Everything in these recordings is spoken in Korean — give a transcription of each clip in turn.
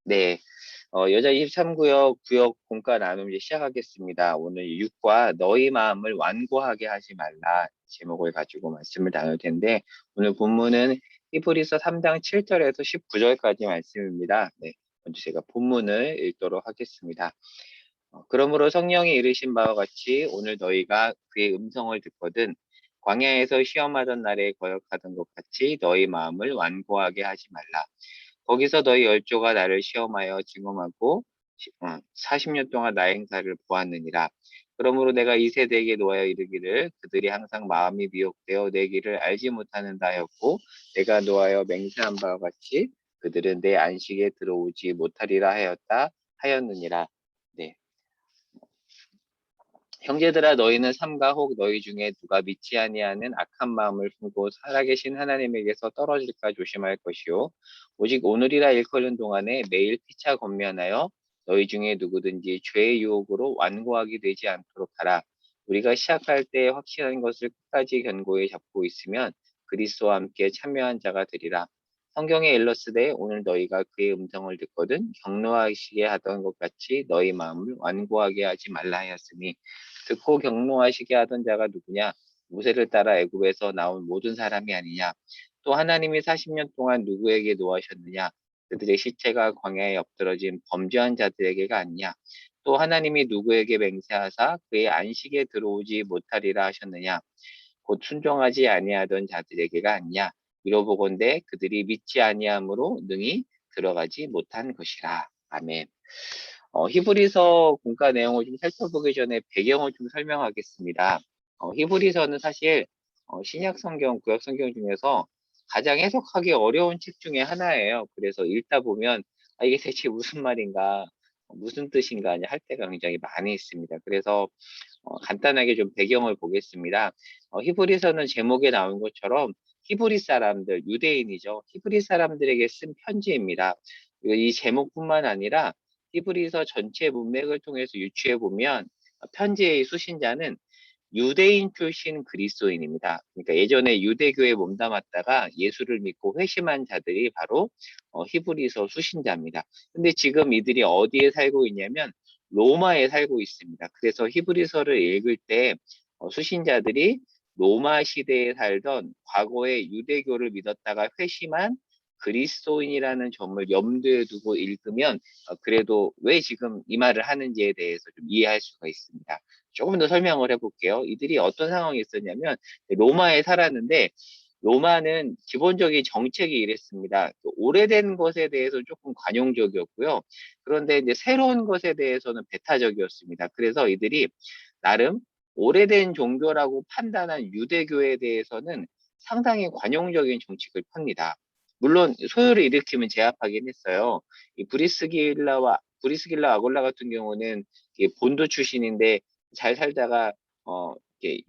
네, 여자 23구역 구역 공과 나눔 이제 시작하겠습니다. 오늘 6과 너희 마음을 완고하게 하지 말라 제목을 가지고 말씀을 나눌 텐데 오늘 본문은 히브리서 3장 7절에서 19절까지 말씀입니다. 네, 먼저 제가 본문을 읽도록 하겠습니다. 그러므로 성령이 이르신 바와 같이 오늘 너희가 그의 음성을 듣거든 광야에서 시험하던 날에 거역하던 것 같이 너희 마음을 완고하게 하지 말라. 거기서 너희 열조가 나를 시험하여 증언하고 40년 동안 나의 행사를 보았느니라. 그러므로 내가 이 세대에게 놓아여 이르기를 그들이 항상 마음이 미혹되어 내 길을 알지 못하는다 하였고 내가 놓아여 맹세한 바와 같이 그들은 내 안식에 들어오지 못하리라 하였느니라. 네. 형제들아 너희는 삼가 혹 너희 중에 누가 믿지 아니하는 악한 마음을 품고 살아계신 하나님에게서 떨어질까 조심할 것이요 오직 오늘이라 일컬는 동안에 매일 피차 권면하여 너희 중에 누구든지 죄의 유혹으로 완고하게 되지 않도록 하라. 우리가 시작할 때 확신한 것을 끝까지 견고히 잡고 있으면 그리스도와 함께 참여한 자가 되리라. 성경에 일렀으되 오늘 너희가 그의 음성을 듣거든 경노하시게 하던 것 같이 너희 마음을 완고하게 하지 말라 하였으니 듣고 경노하시게 하던 자가 누구냐? 모세를 따라 애굽에서 나온 모든 사람이 아니냐? 또 하나님이 40년 동안 누구에게 노하셨느냐? 그들의 시체가 광야에 엎드러진 범죄한 자들에게가 아니냐? 또 하나님이 누구에게 맹세하사 그의 안식에 들어오지 못하리라 하셨느냐? 곧 순종하지 아니하던 자들에게가 아니냐? 이로보건대 그들이 믿지 아니함으로 능히 들어가지 못한 것이라. 아멘. 히브리서 공과 내용을 좀 살펴보기 전에 배경을 좀 설명하겠습니다. 히브리서는 사실 신약 성경, 구약 성경 중에서 가장 해석하기 어려운 책 중에 하나예요. 그래서 읽다 보면 이게 대체 무슨 말인가, 무슨 뜻인가 할 때가 굉장히 많이 있습니다. 그래서 간단하게 좀 배경을 보겠습니다. 히브리서는 제목에 나온 것처럼 히브리 사람들, 유대인이죠. 히브리 사람들에게 쓴 편지입니다. 이 제목뿐만 아니라 히브리서 전체 문맥을 통해서 유추해 보면 편지의 수신자는 유대인 출신 그리스도인입니다. 그러니까 예전에 유대교에 몸담았다가 예수를 믿고 회심한 자들이 바로 히브리서 수신자입니다. 근데 지금 이들이 어디에 살고 있냐면 로마에 살고 있습니다. 그래서 히브리서를 읽을 때 수신자들이 로마 시대에 살던 과거의 유대교를 믿었다가 회심한 그리스도인이라는 점을 염두에 두고 읽으면 그래도 왜 지금 이 말을 하는지에 대해서 좀 이해할 수가 있습니다. 조금 더 설명을 해볼게요. 이들이 어떤 상황이 있었냐면 로마에 살았는데 로마는 기본적인 정책이 이랬습니다. 오래된 것에 대해서 조금 관용적이었고요. 그런데 이제 새로운 것에 대해서는 배타적이었습니다. 그래서 이들이 나름 오래된 종교라고 판단한 유대교에 대해서는 상당히 관용적인 정책을 펴니다. 물론 소요를 일으키면 제압하긴 했어요. 이 브리스길라 아골라 같은 경우는 본도 출신인데 잘 살다가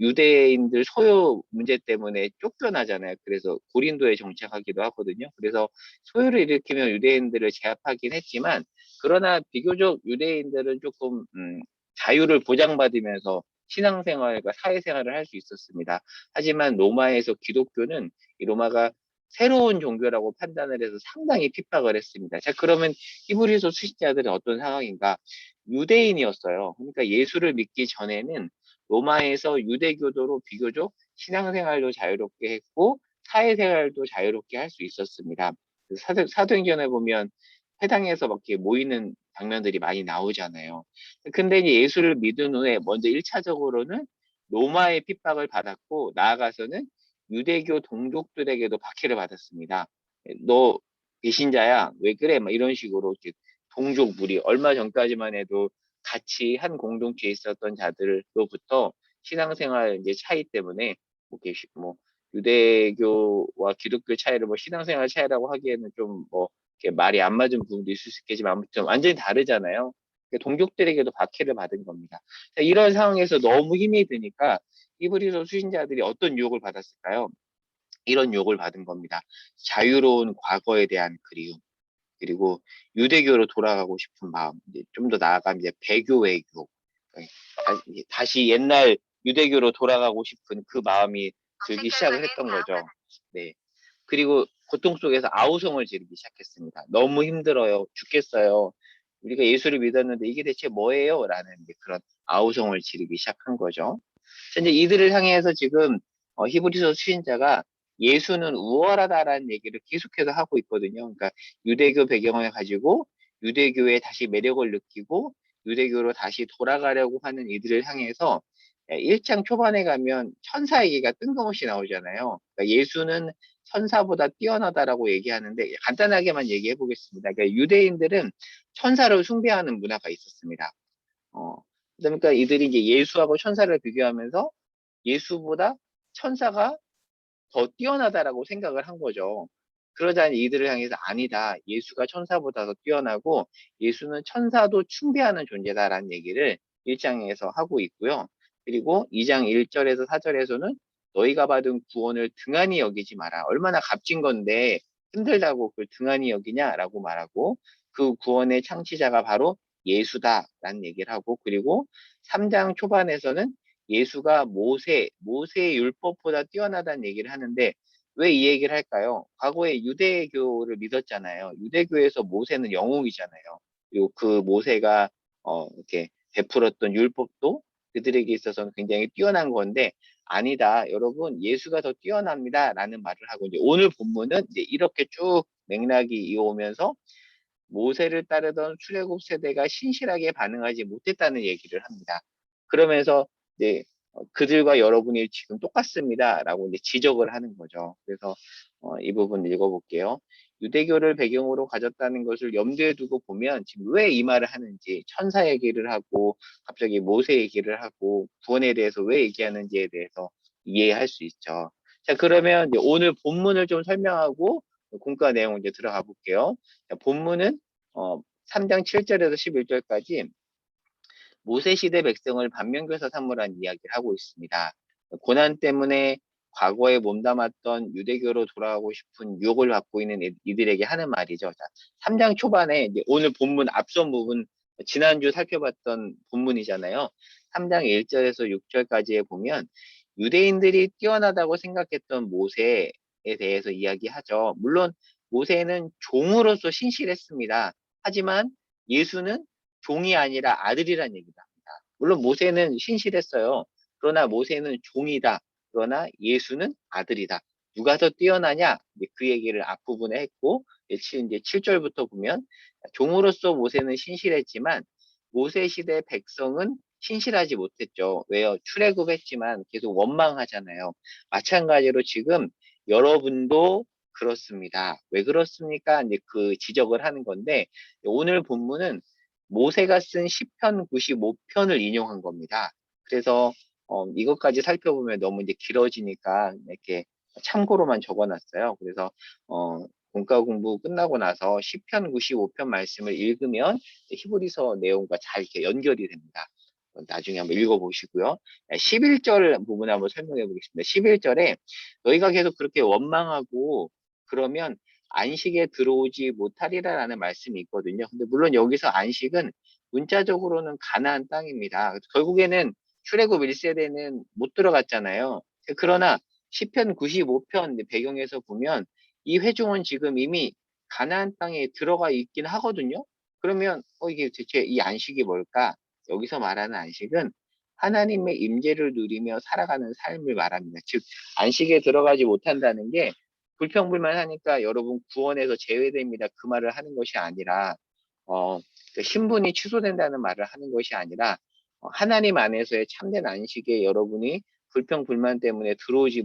유대인들 소요 문제 때문에 쫓겨나잖아요. 그래서 고린도에 정착하기도 하거든요. 그래서 소요를 일으키면 유대인들을 제압하긴 했지만 그러나 비교적 유대인들은 조금 자유를 보장받으면서 신앙생활과 사회생활을 할 수 있었습니다. 하지만 로마에서 기독교는 이 로마가 새로운 종교라고 판단을 해서 상당히 핍박을 했습니다. 자, 그러면 히브리서 수신자들은 어떤 상황인가? 유대인이었어요. 그러니까 예수를 믿기 전에는 로마에서 유대교도로 비교적 신앙생활도 자유롭게 했고 사회생활도 자유롭게 할 수 있었습니다. 사도행전에 보면 회당에서 막 이렇게 모이는 장면들이 많이 나오잖아요. 근데 이제 예수를 믿은 후에 먼저 1차적으로는 로마의 핍박을 받았고 나아가서는 유대교 동족들에게도 박해를 받았습니다. 너 배신자야? 왜 그래? 막 이런 식으로 동족 무리 얼마 전까지만 해도 같이 한 공동체에 있었던 자들로부터 신앙생활 이제 차이 때문에 뭐 유대교와 기독교 차이를 뭐 신앙생활 차이라고 하기에는 좀 뭐 말이 안 맞은 부분도 있을 수 있겠지만 아무튼 완전히 다르잖아요. 동족들에게도 박해를 받은 겁니다. 자, 이런 상황에서 너무 힘이 드니까 히브리서 수신자들이 어떤 유혹을 받았을까요? 이런 유혹을 받은 겁니다. 자유로운 과거에 대한 그리움, 그리고 유대교로 돌아가고 싶은 마음, 좀 더 나아가면 이제 배교의 유혹, 다시 옛날 유대교로 돌아가고 싶은 그 마음이 들기 시작을 했던 거죠. 네. 그리고 고통 속에서 아우성을 지르기 시작했습니다. 너무 힘들어요. 죽겠어요. 우리가 예수를 믿었는데 이게 대체 뭐예요? 라는 그런 아우성을 지르기 시작한 거죠. 이제 이들을 향해서 지금 히브리서 수신자가 예수는 우월하다라는 얘기를 계속해서 하고 있거든요. 그러니까 유대교 배경을 가지고 유대교에 다시 매력을 느끼고 유대교로 다시 돌아가려고 하는 이들을 향해서 1장 초반에 가면 천사 얘기가 뜬금없이 나오잖아요. 그러니까 예수는 천사보다 뛰어나다라고 얘기하는데 간단하게만 얘기해 보겠습니다. 그러니까 유대인들은 천사를 숭배하는 문화가 있었습니다. 그러니까 이들이 이제 예수하고 천사를 비교하면서 예수보다 천사가 더 뛰어나다라고 생각을 한 거죠. 그러자니 이들을 향해서 아니다. 예수가 천사보다 더 뛰어나고 예수는 천사도 숭배하는 존재다라는 얘기를 1장에서 하고 있고요. 그리고 2장 1절에서 4절에서는 너희가 받은 구원을 등한히 여기지 마라. 얼마나 값진 건데 힘들다고 그걸 등한히 여기냐라고 말하고 그 구원의 창시자가 바로 예수다라는 얘기를 하고 그리고 3장 초반에서는 예수가 모세의 율법보다 뛰어나다는 얘기를 하는데 왜 이 얘기를 할까요? 과거에 유대교를 믿었잖아요. 유대교에서 모세는 영웅이잖아요. 그리고 그 모세가 이렇게 베풀었던 율법도 그들에게 있어서는 굉장히 뛰어난 건데 아니다. 여러분, 예수가 더 뛰어납니다라는 말을 하고 이제 오늘 본문은 이제 이렇게 쭉 맥락이 이어오면서 모세를 따르던 출애굽 세대가 신실하게 반응하지 못했다는 얘기를 합니다. 그러면서 이제 그들과 여러분이 지금 똑같습니다라고 이제 지적을 하는 거죠. 그래서 이 부분 읽어볼게요. 유대교를 배경으로 가졌다는 것을 염두에 두고 보면 지금 왜 이 말을 하는지 천사 얘기를 하고 갑자기 모세 얘기를 하고 구원에 대해서 왜 얘기하는지에 대해서 이해할 수 있죠. 자, 그러면 이제 오늘 본문을 좀 설명하고 공과 내용 이제 들어가 볼게요. 자, 본문은 3장 7절에서 11절까지 모세 시대 백성을 반면교사 삼으라는 이야기를 하고 있습니다. 고난 때문에 과거에 몸담았던 유대교로 돌아가고 싶은 유혹을 받고 있는 이들에게 하는 말이죠. 자, 3장 초반에 이제 오늘 본문 앞선 부분 지난주 살펴봤던 본문이잖아요. 3장 1절에서 6절까지에 보면 유대인들이 뛰어나다고 생각했던 모세에 대해서 이야기하죠. 물론 모세는 종으로서 신실했습니다. 하지만 예수는 종이 아니라 아들이란 얘기다. 물론 모세는 신실했어요. 그러나 모세는 종이다. 그러나 예수는 아들이다. 누가 더 뛰어나냐? 그 얘기를 앞부분에 했고, 이제 7절부터 보면 종으로서 모세는 신실했지만 모세 시대 백성은 신실하지 못했죠. 왜요? 출애굽했지만 계속 원망하잖아요. 마찬가지로 지금 여러분도 그렇습니다. 왜 그렇습니까? 이제 그 지적을 하는 건데 오늘 본문은 모세가 쓴 시편 95편을 인용한 겁니다. 그래서 이것까지 살펴보면 너무 이제 길어지니까 이렇게 참고로만 적어놨어요. 그래서 본과 공부 끝나고 나서 시편 95편 말씀을 읽으면 히브리서 내용과 잘 이렇게 연결이 됩니다. 나중에 한번 읽어보시고요. 11절 부분 한번 설명해 보겠습니다. 11절에 너희가 계속 그렇게 원망하고 그러면 안식에 들어오지 못하리라라는 말씀이 있거든요. 근데 물론 여기서 안식은 문자적으로는 가나안 땅입니다. 결국에는 출애굽 1세대는 못 들어갔잖아요. 그러나 시편 95편 배경에서 보면 이 회중은 지금 이미 가나안 땅에 들어가 있긴 하거든요. 그러면 이게 대체 이 안식이 뭘까? 여기서 말하는 안식은 하나님의 임재를 누리며 살아가는 삶을 말합니다. 즉 안식에 들어가지 못한다는 게 불평불만하니까 여러분 구원에서 제외됩니다. 그 말을 하는 것이 아니라 그 신분이 취소된다는 말을 하는 것이 아니라 하나님 안에서의 참된 안식에 여러분이 불평불만 때문에 들어오지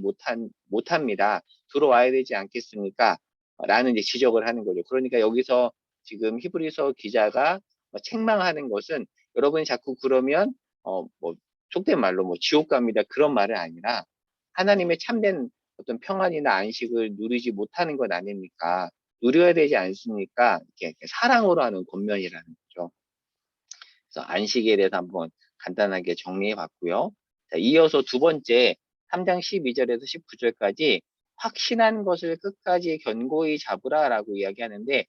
못합니다. 들어와야 되지 않겠습니까? 라는 이제 지적을 하는 거죠. 그러니까 여기서 지금 히브리서 기자가 책망하는 것은 여러분이 자꾸 그러면 뭐 속된 말로 뭐 지옥 갑니다. 그런 말은 아니라 하나님의 참된 어떤 평안이나 안식을 누리지 못하는 것 아닙니까? 누려야 되지 않습니까? 이렇게 사랑으로 하는 권면이라는 거죠. 그래서 안식에 대해서 한번 간단하게 정리해 봤고요. 자, 이어서 두 번째 3장 12절에서 19절까지 확신한 것을 끝까지 견고히 잡으라라고 이야기하는데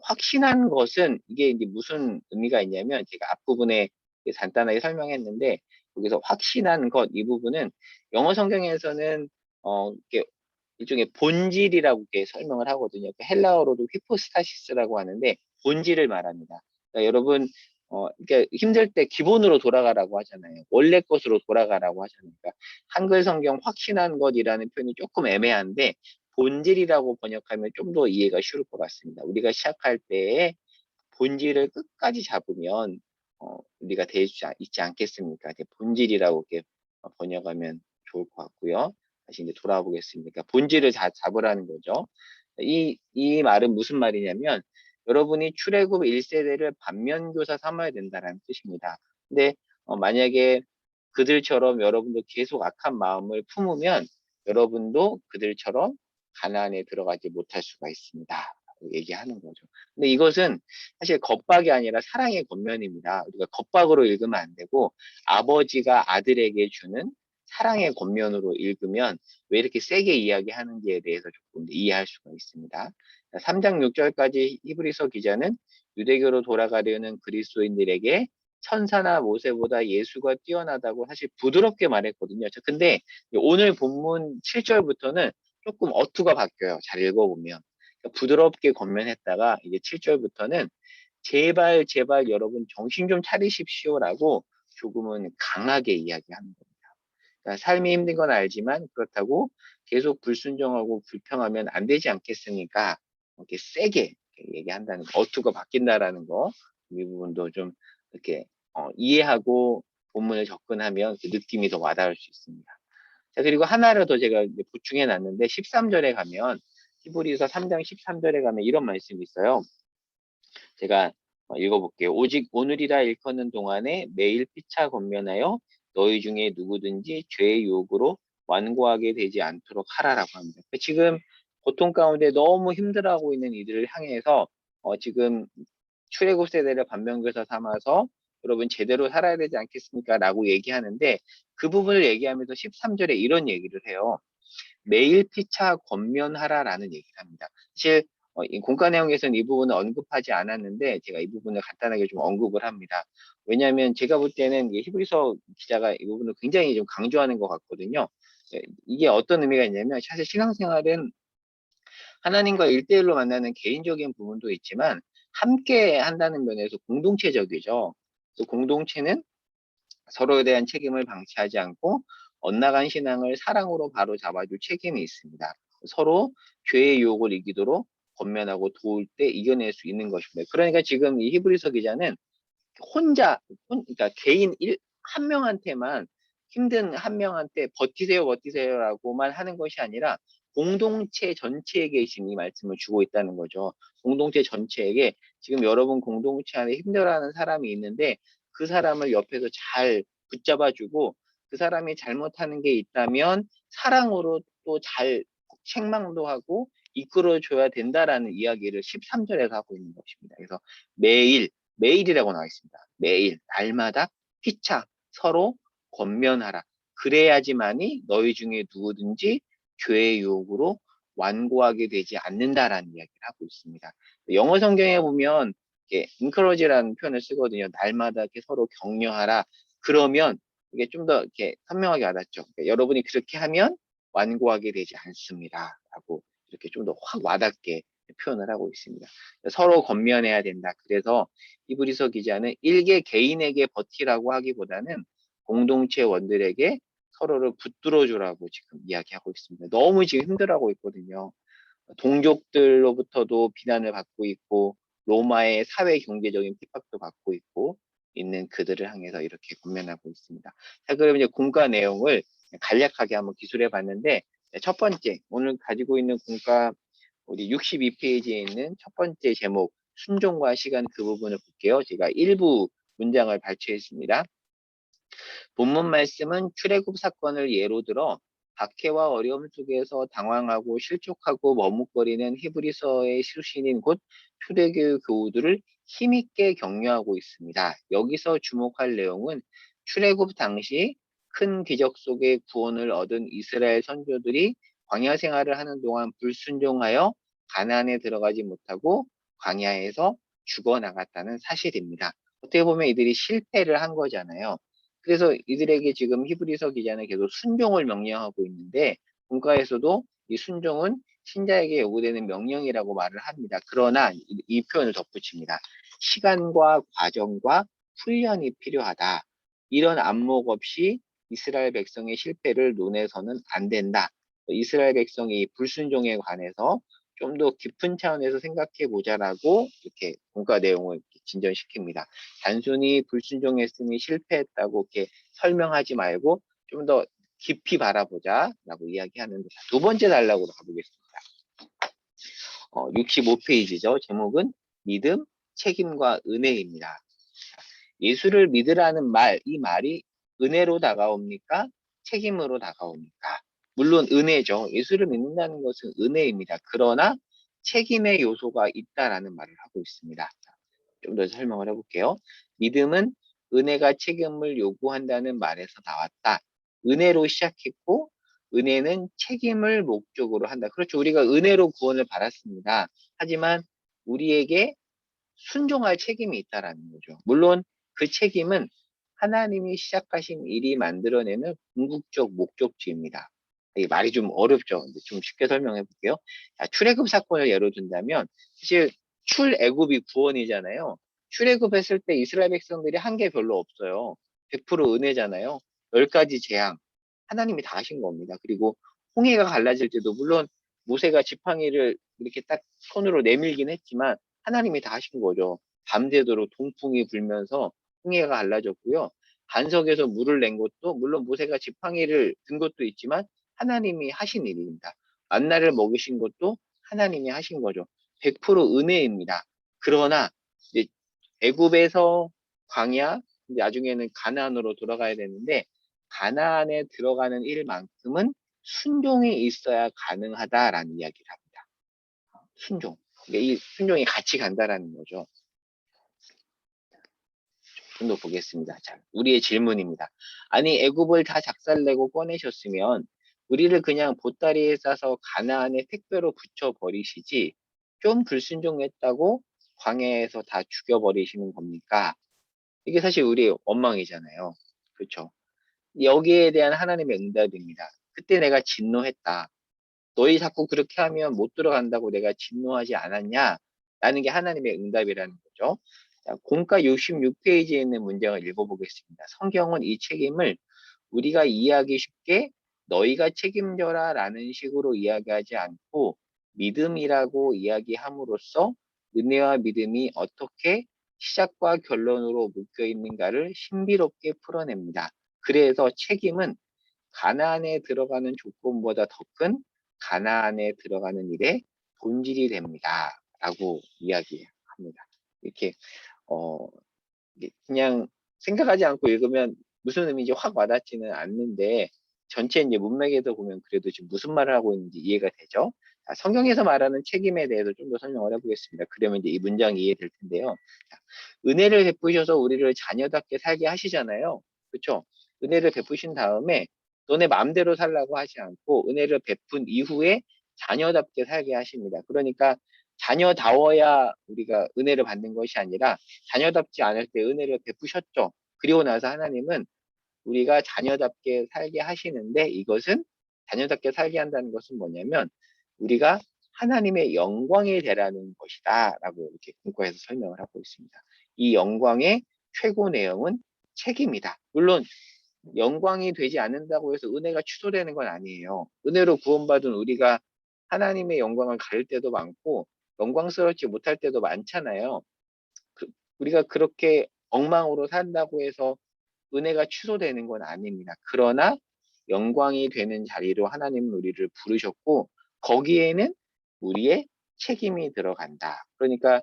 확신한 것은 이게 이제 무슨 의미가 있냐면 제가 앞부분에 간단하게 설명했는데 여기서 확신한 것 이 부분은 영어 성경에서는 이렇게 일종의 본질이라고 이렇게 설명을 하거든요. 그 헬라어로도 히포스타시스라고 하는데 본질을 말합니다. 그러니까 여러분 그러니까 힘들 때 기본으로 돌아가라고 하잖아요. 원래 것으로 돌아가라고 하잖아요. 그러니까 한글 성경 확신한 것이라는 표현이 조금 애매한데 본질이라고 번역하면 좀 더 이해가 쉬울 것 같습니다. 우리가 시작할 때에 본질을 끝까지 잡으면 우리가 될 수 있지 않겠습니까? 이제 본질이라고 이렇게 번역하면 좋을 것 같고요. 다시 이제 돌아와 보겠습니다. 그러니까 본질을 다 잡으라는 거죠. 이 말은 무슨 말이냐면 여러분이 출애굽 1세대를 반면교사 삼아야 된다는 뜻입니다. 근데 만약에 그들처럼 여러분도 계속 악한 마음을 품으면 여러분도 그들처럼 가나안에 들어가지 못할 수가 있습니다. 라고 얘기하는 거죠. 근데 이것은 사실 겁박이 아니라 사랑의 권면입니다. 우리가 겁박으로 읽으면 안 되고 아버지가 아들에게 주는 사랑의 권면으로 읽으면 왜 이렇게 세게 이야기하는지에 대해서 조금 이해할 수가 있습니다. 3장 6절까지 히브리서 기자는 유대교로 돌아가려는 그리스도인들에게 천사나 모세보다 예수가 뛰어나다고 사실 부드럽게 말했거든요. 근데 오늘 본문 7절부터는 조금 어투가 바뀌어요. 잘 읽어보면. 부드럽게 권면했다가 이제 7절부터는 제발 제발 여러분 정신 좀 차리십시오라고 조금은 강하게 이야기하는 겁니다. 그러니까 삶이 힘든 건 알지만 그렇다고 계속 불순종하고 불평하면 안 되지 않겠습니까? 이렇게 세게 이렇게 얘기한다는 거, 어투가 바뀐다라는 거, 이 부분도 좀 이렇게 이해하고 본문을 접근하면 그 느낌이 더 와닿을 수 있습니다. 자, 그리고 하나를 더 제가 보충해 놨는데 13절에 가면 히브리서 3장 13절에 가면 이런 말씀이 있어요. 제가 읽어볼게요. 오직 오늘이라 일컫는 동안에 매일 피차 권면하여 너희 중에 누구든지 죄의 유혹으로 완고하게 되지 않도록 하라라고 합니다. 지금 고통 가운데 너무 힘들어하고 있는 이들을 향해서 지금 출애굽 세대를 반면교사 삼아서 여러분 제대로 살아야 되지 않겠습니까? 라고 얘기하는데 그 부분을 얘기하면서 13절에 이런 얘기를 해요. 매일 피차 권면하라라는 얘기를 합니다. 사실 이 공과 내용에서는 이 부분을 언급하지 않았는데 제가 이 부분을 간단하게 좀 언급을 합니다. 왜냐하면 제가 볼 때는 히브리서 기자가 이 부분을 굉장히 좀 강조하는 것 같거든요. 이게 어떤 의미가 있냐면 사실 신앙생활은 하나님과 일대일로 만나는 개인적인 부분도 있지만 함께 한다는 면에서 공동체적이죠. 그 공동체는 서로에 대한 책임을 방치하지 않고 엇나간 신앙을 사랑으로 바로 잡아줄 책임이 있습니다. 서로 죄의 유혹을 이기도록 권면하고 도울 때 이겨낼 수 있는 것입니다. 그러니까 지금 이 히브리서 기자는 그러니까 개인 한 명한테만 힘든 한 명한테 버티세요, 버티세요라고만 하는 것이 아니라 공동체 전체에게 지금 이 말씀을 주고 있다는 거죠. 공동체 전체에게 지금 여러분 공동체 안에 힘들어하는 사람이 있는데 그 사람을 옆에서 잘 붙잡아주고 그 사람이 잘못하는 게 있다면 사랑으로 또 잘 책망도 하고 이끌어줘야 된다라는 이야기를 13절에서 하고 있는 것입니다. 그래서 매일이라고 나와 있습니다. 매일, 날마다 피차, 서로 권면하라. 그래야지만이 너희 중에 누구든지 죄의 유혹으로 완고하게 되지 않는다라는 이야기를 하고 있습니다. 영어 성경에 보면 encourage라는 표현을 쓰거든요. 날마다 이렇게 서로 격려하라. 그러면 이게 좀 더 이렇게 선명하게 와닿죠. 그러니까 여러분이 그렇게 하면 완고하게 되지 않습니다. 라고 이렇게 좀 더 확 와닿게 표현을 하고 있습니다. 서로 권면해야 된다. 그래서 히브리서 기자는 일개 개인에게 버티라고 하기보다는 공동체 원들에게 서로를 붙들어 주라고 지금 이야기하고 있습니다. 너무 지금 힘들어하고 있거든요. 동족들로부터도 비난을 받고 있고 로마의 사회 경제적인 핍박도 받고 있고 있는 그들을 향해서 이렇게 권면하고 있습니다. 자, 그럼 이제 공과 내용을 간략하게 한번 기술해 봤는데 첫 번째 오늘 가지고 있는 공과 우리 62페이지에 있는 첫 번째 제목 순종과 시간 그 부분을 볼게요. 제가 일부 문장을 발췌했습니다. 본문 말씀은 출애굽 사건을 예로 들어 박해와 어려움 속에서 당황하고 실족하고 머뭇거리는 히브리서의 수신인 곧 초대교회 교우들을 힘있게 격려하고 있습니다. 여기서 주목할 내용은 출애굽 당시 큰 기적 속에 구원을 얻은 이스라엘 선조들이 광야 생활을 하는 동안 불순종하여 가나안에 들어가지 못하고 광야에서 죽어나갔다는 사실입니다. 어떻게 보면 이들이 실패를 한 거잖아요. 그래서 이들에게 지금 히브리서 기자는 계속 순종을 명령하고 있는데 본가에서도 이 순종은 신자에게 요구되는 명령이라고 말을 합니다. 그러나 이 표현을 덧붙입니다. 시간과 과정과 훈련이 필요하다. 이런 안목 없이 이스라엘 백성의 실패를 논해서는 안 된다. 이스라엘 백성이 불순종에 관해서 좀 더 깊은 차원에서 생각해 보자라고 이렇게 본과 내용을 진전시킵니다. 단순히 불순종했으니 실패했다고 이렇게 설명하지 말고 좀 더 깊이 바라보자라고 이야기하는데, 두 번째 단락으로 가보겠습니다. 65페이지죠. 제목은 믿음, 책임과 은혜입니다. 예수를 믿으라는 말, 이 말이 은혜로 다가옵니까? 책임으로 다가옵니까? 물론 은혜죠. 예수를 믿는다는 것은 은혜입니다. 그러나 책임의 요소가 있다라는 말을 하고 있습니다. 좀 더 설명을 해볼게요. 믿음은 은혜가 책임을 요구한다는 말에서 나왔다. 은혜로 시작했고 은혜는 책임을 목적으로 한다. 그렇죠. 우리가 은혜로 구원을 받았습니다. 하지만 우리에게 순종할 책임이 있다라는 거죠. 물론 그 책임은 하나님이 시작하신 일이 만들어내는 궁극적 목적지입니다. 이 말이 좀 어렵죠. 좀 쉽게 설명해 볼게요. 자, 출애굽 사건을 예로 든다면 사실 출애굽이 구원이잖아요. 출애굽했을 때 이스라엘 백성들이 한 게 별로 없어요. 100% 은혜잖아요. 10가지 재앙 하나님이 다 하신 겁니다. 그리고 홍해가 갈라질 때도 물론 모세가 지팡이를 이렇게 딱 손으로 내밀긴 했지만 하나님이 다 하신 거죠. 밤새도록 동풍이 불면서 홍해가 갈라졌고요. 반석에서 물을 낸 것도 물론 모세가 지팡이를 든 것도 있지만 하나님이 하신 일입니다. 만나를 먹이신 것도 하나님이 하신 거죠. 100% 은혜입니다. 그러나 이제 애굽에서 광야, 나중에는 가나안으로 돌아가야 되는데 가나안에 들어가는 일만큼은 순종이 있어야 가능하다라는 이야기를 합니다. 순종. 이 순종이 같이 간다라는 거죠. 좀 더 보겠습니다. 자, 우리의 질문입니다. 아니 애굽을 다 작살내고 꺼내셨으면 우리를 그냥 보따리에 싸서 가나안에 택배로 붙여버리시지 좀 불순종했다고 광야에서 다 죽여버리시는 겁니까? 이게 사실 우리의 원망이잖아요. 그렇죠? 여기에 대한 하나님의 응답입니다. 그때 내가 진노했다. 너희 자꾸 그렇게 하면 못 들어간다고 내가 진노하지 않았냐? 라는 게 하나님의 응답이라는 거죠. 자, 공과 66페이지에 있는 문장을 읽어보겠습니다. 성경은 이 책임을 우리가 이해하기 쉽게 너희가 책임져라 라는 식으로 이야기하지 않고 믿음이라고 이야기함으로써 은혜와 믿음이 어떻게 시작과 결론으로 묶여 있는가를 신비롭게 풀어냅니다. 그래서 책임은 가나안에 들어가는 조건보다 더 큰 가나안에 들어가는 일의 본질이 됩니다. 라고 이야기합니다. 이렇게 어, 그냥 생각하지 않고 읽으면 무슨 의미인지 확 와닿지는 않는데 전체 이제 문맥에서 보면 그래도 지금 무슨 말을 하고 있는지 이해가 되죠? 자, 성경에서 말하는 책임에 대해서 좀 더 설명을 해보겠습니다. 그러면 이제 이 문장이 이해될 텐데요. 자, 은혜를 베푸셔서 우리를 자녀답게 살게 하시잖아요. 그렇죠? 은혜를 베푸신 다음에 너네 마음대로 살라고 하지 않고 은혜를 베푼 이후에 자녀답게 살게 하십니다. 그러니까 자녀다워야 우리가 은혜를 받는 것이 아니라 자녀답지 않을 때 은혜를 베푸셨죠. 그리고 나서 하나님은 우리가 자녀답게 살게 하시는데 이것은 자녀답게 살게 한다는 것은 뭐냐면 우리가 하나님의 영광이 되라는 것이다 라고 이렇게 문과에서 설명을 하고 있습니다. 이 영광의 최고 내용은 책임이다. 물론 영광이 되지 않는다고 해서 은혜가 취소되는 건 아니에요. 은혜로 구원받은 우리가 하나님의 영광을 가릴 때도 많고 영광스럽지 못할 때도 많잖아요. 우리가 그렇게 엉망으로 산다고 해서 은혜가 취소되는 건 아닙니다. 그러나 영광이 되는 자리로 하나님은 우리를 부르셨고 거기에는 우리의 책임이 들어간다. 그러니까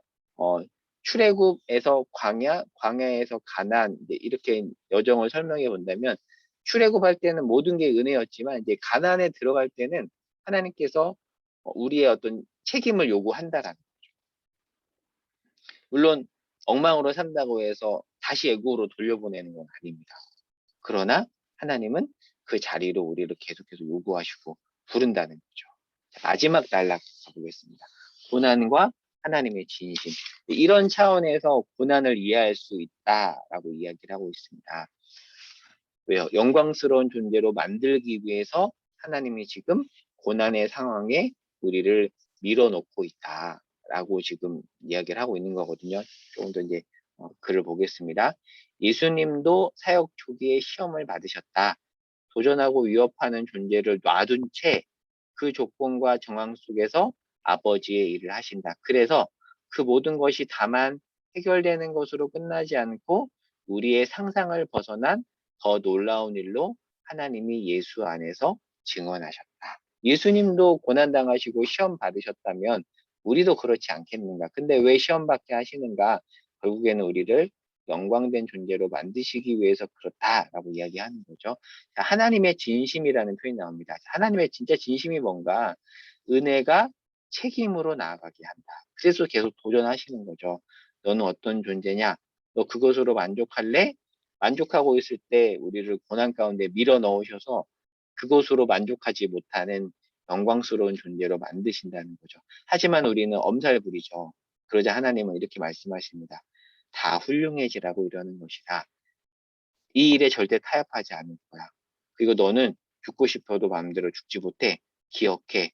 출애굽에서 광야, 광야에서 가나안 이렇게 여정을 설명해 본다면 출애굽할 때는 모든 게 은혜였지만 이제 가나안에 들어갈 때는 하나님께서 우리의 어떤 책임을 요구한다라는 거죠. 물론 엉망으로 산다고 해서 다시 애굽으로 돌려보내는 건 아닙니다. 그러나 하나님은 그 자리로 우리를 계속해서 요구하시고 부른다는 거죠. 자, 마지막 단락 가보겠습니다. 고난과 하나님의 진심. 이런 차원에서 고난을 이해할 수 있다라고 이야기를 하고 있습니다. 왜요? 영광스러운 존재로 만들기 위해서 하나님이 지금 고난의 상황에 우리를 밀어넣고 있다라고 지금 이야기를 하고 있는 거거든요. 조금 더 이제 글을 보겠습니다. 예수님도 사역 초기에 시험을 받으셨다. 도전하고 위협하는 존재를 놔둔 채 그 조건과 정황 속에서 아버지의 일을 하신다. 그래서 그 모든 것이 다만 해결되는 것으로 끝나지 않고 우리의 상상을 벗어난 더 놀라운 일로 하나님이 예수 안에서 증언하셨다. 예수님도 고난당하시고 시험 받으셨다면 우리도 그렇지 않겠는가? 근데 왜 시험 받게 하시는가? 결국에는 우리를 영광된 존재로 만드시기 위해서 그렇다라고 이야기하는 거죠. 자, 하나님의 진심이라는 표현이 나옵니다. 하나님의 진짜 진심이 뭔가? 은혜가 책임으로 나아가게 한다. 그래서 계속 도전하시는 거죠. 너는 어떤 존재냐? 너 그것으로 만족할래? 만족하고 있을 때 우리를 고난 가운데 밀어 넣으셔서 그것으로 만족하지 못하는 영광스러운 존재로 만드신다는 거죠. 하지만 우리는 엄살 부리죠. 그러자 하나님은 이렇게 말씀하십니다. 다 훌륭해지라고 이러는 것이다. 이 일에 절대 타협하지 않을 거야. 그리고 너는 죽고 싶어도 마음대로 죽지 못해. 기억해.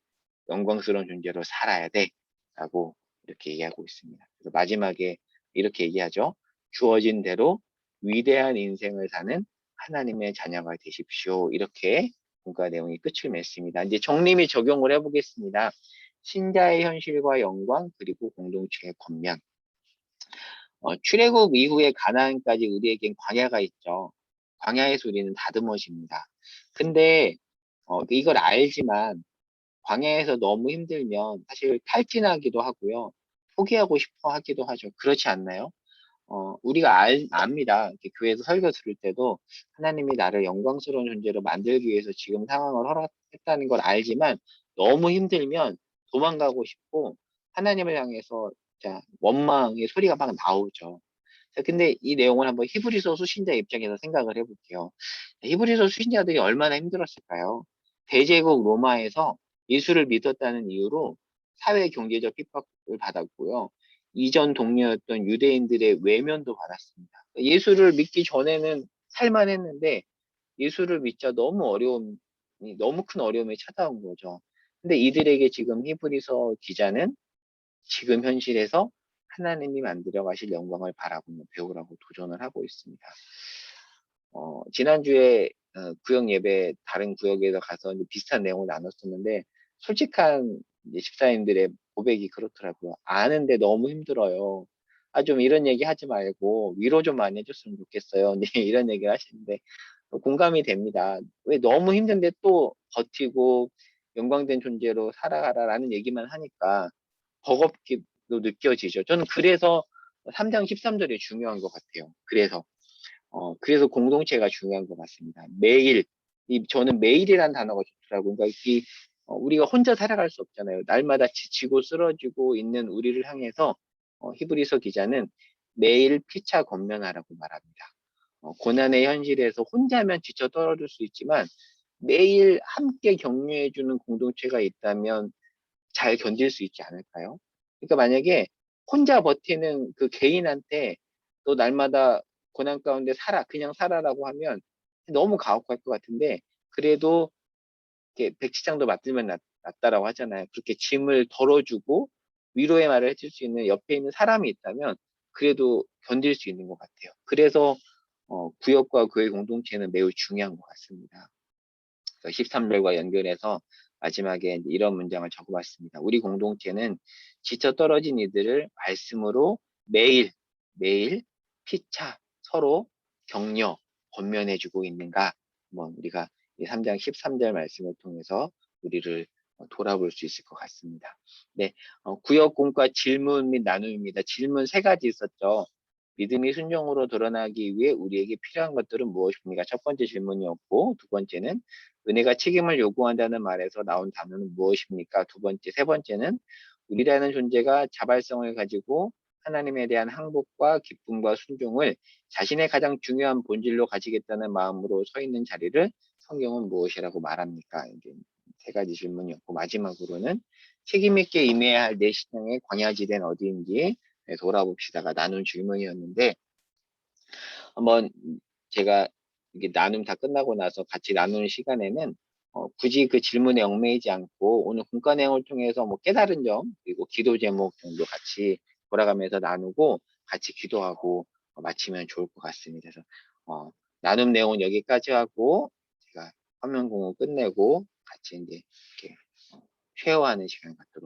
영광스러운 존재로 살아야 돼. 라고 이렇게 얘기하고 있습니다. 그래서 마지막에 이렇게 얘기하죠. 주어진 대로 위대한 인생을 사는 하나님의 자녀가 되십시오. 이렇게 문과 내용이 끝을 맺습니다. 이제 정림이 적용을 해보겠습니다. 신자의 현실과 영광 그리고 공동체의 권면. 출애굽 이후에 가나안까지 우리에겐 광야가 있죠. 광야에서 우리는 다듬어집니다. 근데 이걸 알지만 광야에서 너무 힘들면 사실 탈진하기도 하고요. 포기하고 싶어 하기도 하죠. 그렇지 않나요? 우리가 압니다. 이렇게 교회에서 설교 들을 때도 하나님이 나를 영광스러운 존재로 만들기 위해서 지금 상황을 허락했다는 걸 알지만 너무 힘들면 도망가고 싶고 하나님을 향해서 진짜 원망의 소리가 막 나오죠. 자, 근데 이 내용을 한번 히브리서 수신자 입장에서 생각을 해볼게요. 히브리서 수신자들이 얼마나 힘들었을까요? 대제국 로마에서 예수를 믿었다는 이유로 사회 경제적 핍박을 받았고요. 이전 동료였던 유대인들의 외면도 받았습니다. 예수를 믿기 전에는 살만했는데 예수를 믿자 너무 큰 어려움이 찾아온 거죠. 근데 이들에게 지금 히브리서 기자는 지금 현실에서 하나님이 만들어 가실 영광을 바라보며 배우라고 도전을 하고 있습니다. 지난주에 구역 예배 다른 구역에서 가서 이제 비슷한 내용을 나눴었는데 솔직한 이제 집사님들의 고백이 그렇더라고요. 아는데 너무 힘들어요. 아, 좀 이런 얘기 하지 말고 위로 좀 많이 해줬으면 좋겠어요. 이런 얘기를 하시는데 공감이 됩니다. 왜 너무 힘든데 또 버티고 영광된 존재로 살아가라라는 얘기만 하니까 버겁기도 느껴지죠. 저는 그래서 3장 13절이 중요한 것 같아요. 그래서 공동체가 중요한 것 같습니다. 매일, 저는 매일이라는 단어가 좋더라고요. 그러니까 우리가 혼자 살아갈 수 없잖아요. 날마다 지치고 쓰러지고 있는 우리를 향해서 히브리서 기자는 매일 피차 권면하라고 말합니다. 고난의 현실에서 혼자면 지쳐 떨어질 수 있지만 매일 함께 격려해주는 공동체가 있다면 잘 견딜 수 있지 않을까요? 그러니까 만약에 혼자 버티는 그 개인한테 또 날마다 고난 가운데 그냥 살아라고 하면 너무 가혹할 것 같은데 그래도 이렇게 백지장도 맞들면 낫다라고 하잖아요. 그렇게 짐을 덜어주고 위로의 말을 해줄 수 있는 옆에 있는 사람이 있다면 그래도 견딜 수 있는 것 같아요. 그래서 구역과 교회 공동체는 매우 중요한 것 같습니다. 13절과 연결해서 마지막에 이런 문장을 적어봤습니다. 우리 공동체는 지쳐 떨어진 이들을 말씀으로 매일 피차 서로 격려, 권면해주고 있는가? 우리가 이 3장 13절 말씀을 통해서 우리를 돌아볼 수 있을 것 같습니다. 네, 구역공과 질문 및 나눔입니다. 질문 세 가지 있었죠. 믿음이 순종으로 드러나기 위해 우리에게 필요한 것들은 무엇입니까? 첫 번째 질문이었고, 두 번째는 은혜가 책임을 요구한다는 말에서 나온 단어는 무엇입니까? 두 번째, 세 번째는 우리라는 존재가 자발성을 가지고 하나님에 대한 항복과 기쁨과 순종을 자신의 가장 중요한 본질로 가지겠다는 마음으로 서 있는 자리를 성경은 무엇이라고 말합니까? 이게 세 가지 질문이었고 마지막으로는 책임 있게 임해야 할 내 신앙의 광야지대는 어디인지 돌아봅시다가 나눈 질문이었는데 한번 제가 이게 나눔 다 끝나고 나서 같이 나누는 시간에는 굳이 그 질문에 얽매이지 않고 오늘 문과 내용을 통해서 뭐 깨달은 점 그리고 기도 제목 정도 같이 돌아가면서 나누고 같이 기도하고 마치면 좋을 것 같습니다. 그래서 어, 나눔 내용은 여기까지 하고 제가 화면 공유 끝내고 같이 이제 이렇게 쉐어하는 시간 갖도록